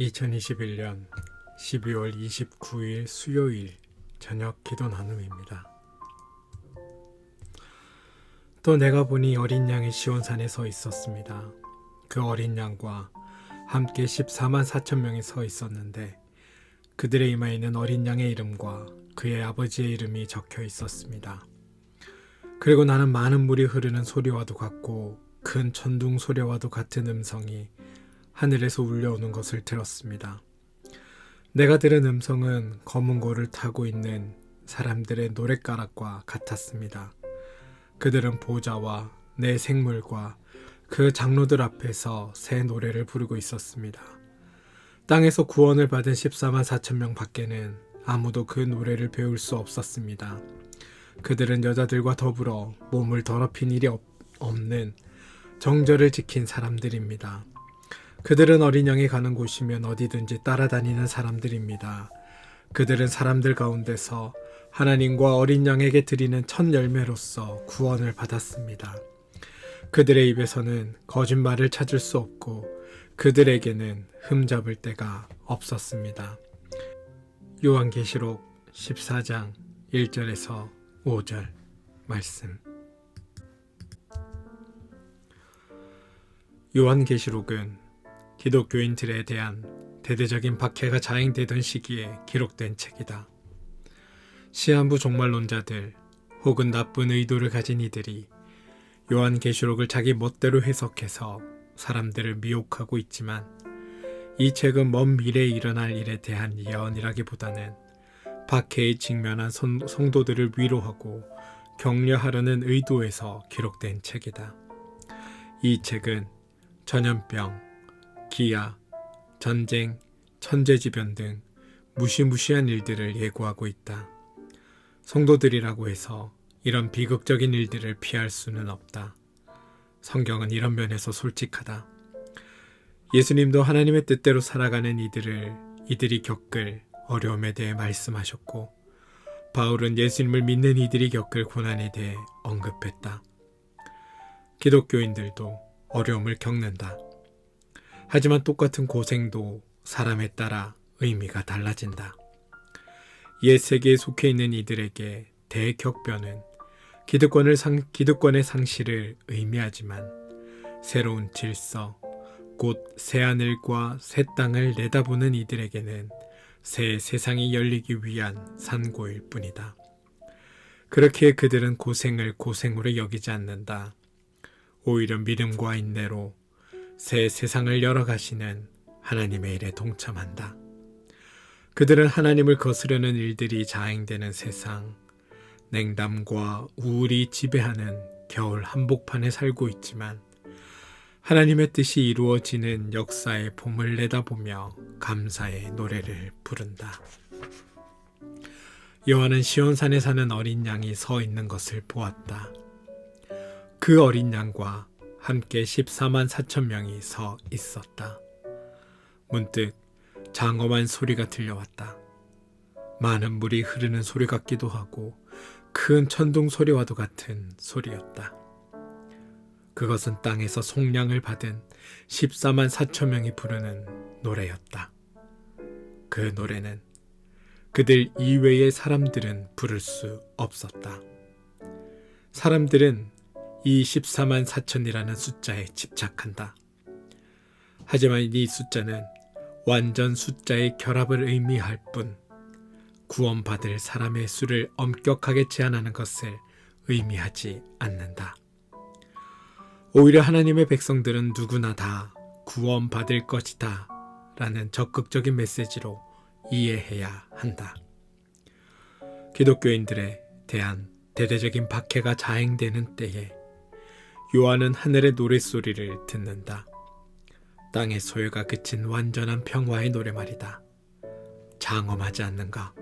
2021년 12월 29일 수요일 저녁 기도 나눔입니다. 또 내가 보니 어린 양이 시온산에 서 있었습니다. 그 어린 양과 함께 14만 4천 명이 서 있었는데 그들의 이마에는 어린 양의 이름과 그의 아버지의 이름이 적혀 있었습니다. 그리고 나는 많은 물이 흐르는 소리와도 같고 큰 천둥 소리와도 같은 음성이 하늘에서 울려오는 것을 들었습니다. 내가 들은 음성은 검은 고를 타고 있는 사람들의 노랫가락과 같았습니다. 그들은 보좌와 내 생물과 그 장로들 앞에서 새 노래를 부르고 있었습니다. 땅에서 구원을 받은 14만 4천 명 밖에는 아무도 그 노래를 배울 수 없었습니다. 그들은 여자들과 더불어 몸을 더럽힌 일이 없는 정절을 지킨 사람들입니다. 그들은 어린 양이 가는 곳이면 어디든지 따라다니는 사람들입니다. 그들은 사람들 가운데서 하나님과 어린 양에게 드리는 첫 열매로서 구원을 받았습니다. 그들의 입에서는 거짓말을 찾을 수 없고 그들에게는 흠잡을 데가 없었습니다. 요한계시록 14장 1절에서 5절 말씀. 요한계시록은 기독교인들에 대한 대대적인 박해가 자행되던 시기에 기록된 책이다. 시한부 종말론자들 혹은 나쁜 의도를 가진 이들이 요한계시록을 자기 멋대로 해석해서 사람들을 미혹하고 있지만 이 책은 먼 미래에 일어날 일에 대한 예언이라기보다는 박해에 직면한 성도들을 위로하고 격려하려는 의도에서 기록된 책이다. 이 책은 전염병, 기아, 전쟁, 천재지변 등 무시무시한 일들을 예고하고 있다. 성도들이라고 해서 이런 비극적인 일들을 피할 수는 없다. 성경은 이런 면에서 솔직하다. 예수님도 하나님의 뜻대로 살아가는 이들이 겪을 어려움에 대해 말씀하셨고 바울은 예수님을 믿는 이들이 겪을 고난에 대해 언급했다. 기독교인들도 어려움을 겪는다. 하지만 똑같은 고생도 사람에 따라 의미가 달라진다. 옛 세계에 속해 있는 이들에게 대격변은 기득권의 상실을 의미하지만 새로운 질서, 곧 새하늘과 새 땅을 내다보는 이들에게는 새 세상이 열리기 위한 산고일 뿐이다. 그렇게 그들은 고생을 고생으로 여기지 않는다. 오히려 믿음과 인내로 새 세상을 열어가시는 하나님의 일에 동참한다. 그들은 하나님을 거스르는 일들이 자행되는 세상, 냉담과 우울이 지배하는 겨울 한복판에 살고 있지만 하나님의 뜻이 이루어지는 역사의 봄을 내다보며 감사의 노래를 부른다. 요한은 시온산에 사는 어린 양이 서 있는 것을 보았다. 그 어린 양과 함께 14만 4천 명이 서 있었다. 문득 장엄한 소리가 들려왔다. 많은 물이 흐르는 소리 같기도 하고 큰 천둥 소리와도 같은 소리였다. 그것은 땅에서 속량을 받은 14만 4천 명이 부르는 노래였다. 그 노래는 그들 이외의 사람들은 부를 수 없었다. 사람들은 이 14만 4천이라는 숫자에 집착한다. 하지만 이 숫자는 완전 숫자의 결합을 의미할 뿐 구원받을 사람의 수를 엄격하게 제한하는 것을 의미하지 않는다. 오히려 하나님의 백성들은 누구나 다 구원받을 것이다 라는 적극적인 메시지로 이해해야 한다. 기독교인들에 대한 대대적인 박해가 자행되는 때에 요한은 하늘의 노랫소리를 듣는다. 땅의 소요가 그친 완전한 평화의 노래말이다. 장엄하지 않는가?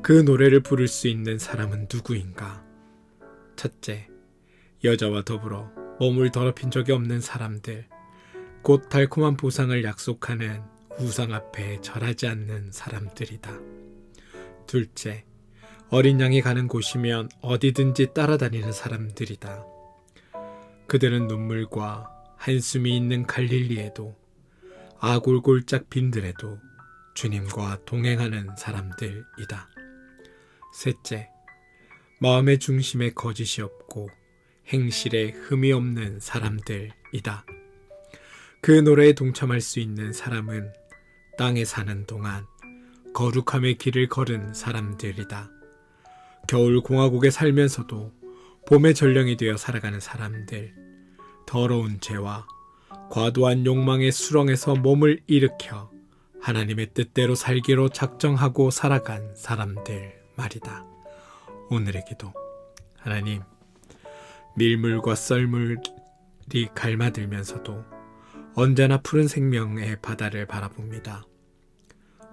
그 노래를 부를 수 있는 사람은 누구인가? 첫째, 여자와 더불어 몸을 더럽힌 적이 없는 사람들, 곧 달콤한 보상을 약속하는 우상 앞에 절하지 않는 사람들이다. 둘째, 어린 양이 가는 곳이면 어디든지 따라다니는 사람들이다. 그들은 눈물과 한숨이 있는 갈릴리에도 아골골짝 빈들에도 주님과 동행하는 사람들이다. 셋째, 마음의 중심에 거짓이 없고 행실에 흠이 없는 사람들이다. 그 노래에 동참할 수 있는 사람은 땅에 사는 동안 거룩함의 길을 걸은 사람들이다. 겨울 공화국에 살면서도 봄의 전령이 되어 살아가는 사람들, 더러운 죄와 과도한 욕망의 수렁에서 몸을 일으켜 하나님의 뜻대로 살기로 작정하고 살아간 사람들 말이다. 오늘의 기도. 하나님, 밀물과 썰물이 갈마들면서도 언제나 푸른 생명의 바다를 바라봅니다.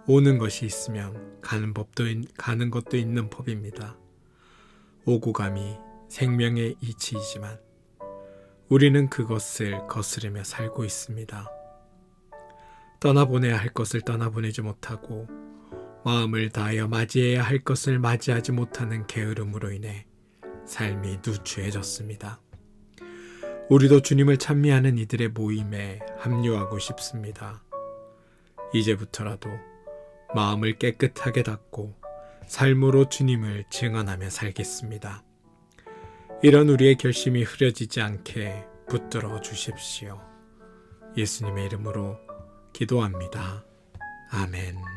오는 것이 있으면 가는 것도 있는 법입니다. 오고 감이 생명의 이치이지만 우리는 그것을 거스르며 살고 있습니다. 떠나보내야 할 것을 떠나보내지 못하고 마음을 다하여 맞이해야 할 것을 맞이하지 못하는 게으름으로 인해 삶이 누추해졌습니다. 우리도 주님을 찬미하는 이들의 모임에 합류하고 싶습니다. 이제부터라도 마음을 깨끗하게 닦고 삶으로 주님을 증언하며 살겠습니다. 이런 우리의 결심이 흐려지지 않게 붙들어 주십시오. 예수님의 이름으로 기도합니다. 아멘.